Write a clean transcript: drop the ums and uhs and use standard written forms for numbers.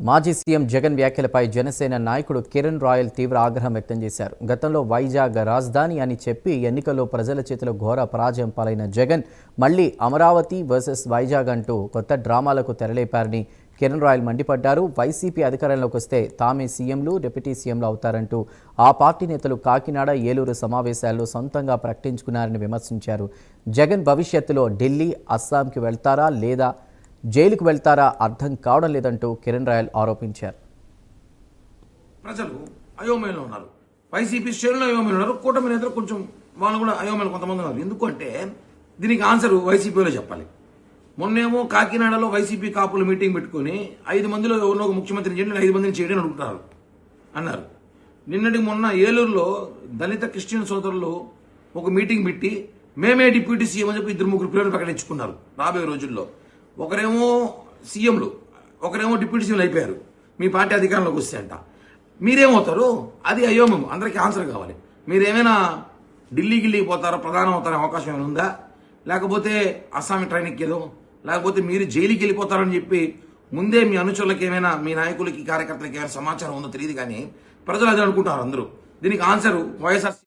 మాజీ సీఎం జగన్ వ్యాఖ్యలపై జనసేన నాయకుడు కిరణ్ రాయల్ తీవ్ర ఆగ్రహం వ్యక్తం చేశారు. గతంలో వైజాగ్ రాజధాని అని చెప్పి ఎన్నికల్లో ప్రజల చేతిలో ఘోర పరాజయం పాలైన జగన్ మళ్లీ అమరావతి వర్సెస్ వైజాగ్ అంటూ కొత్త డ్రామాలకు తెరలేపారని కిరణ్ రాయల్ మండిపడ్డారు. వైసీపీ అధికారంలోకి వస్తే తామే సీఎంలు, డిప్యూటీ సీఎంలు అవుతారంటూ ఆ పార్టీ నేతలు కాకినాడ, ఏలూరు సమావేశాల్లో సొంతంగా ప్రకటించుకున్నారని విమర్శించారు. జగన్ భవిష్యత్తులో ఢిల్లీ, అస్సాంకి వెళ్తారా లేదా జైలుకు వెళ్తారా అర్థం కావడం లేదంటూ కిరణ్ రాయల్ ఆరోపించారు. ప్రజలు అయోమయంలో ఉన్నారు, వైసీపీ శ్రేణులు అయోమయంలో ఉన్నారు, కూటమి నేతలు కొంచెం వాళ్ళు కూడా అయోమయంలో కొంతమంది ఉన్నారు. ఎందుకంటే దీనికి ఆన్సర్ వైసీపీలో చెప్పాలి. మొన్నేమో కాకినాడలో వైసీపీ కాపులు మీటింగ్ పెట్టుకుని 5 మందిలో ఎవరినో ఒక ముఖ్యమంత్రిని చేయండి, 5 మందిని చేయండి అనుకుంటున్నారు అన్నారు. నిన్నటి మొన్న ఏలూరులో దళిత క్రిస్టియన్ సోదరులు ఒక మీటింగ్ పెట్టి మేమే డిప్యూటీ సీఎం అని చెప్పి 2-3 పేర్లు ప్రకటించుకున్నారు. రాబోయే రోజుల్లో ఒకరేమో సీఎంలు, ఒకరేమో డిప్యూటీ సీఎంలు అయిపోయారు. మీ పార్టీ అధికారంలోకి వస్తే అంట మీరేమవుతారు? అది అయోమయం. అందరికీ ఆన్సర్ కావాలి. మీరేమైనా ఢిల్లీకి పోతారో, ప్రధానం అవుతారో అవకాశం ఏమైనా ఉందా? లేకపోతే అస్సాం ట్రైన్ ఎక్కేదో, లేకపోతే మీరు జైలుకి వెళ్ళిపోతారని చెప్పి ముందే మీ అనుచరులకి ఏమైనా, మీ నాయకులకి, కార్యకర్తలకి ఏమైనా సమాచారం ఉందో తెలియదు. కానీ ప్రజలు అదే అనుకుంటారు అందరూ. దీనికి ఆన్సర్ వైఎస్ఆర్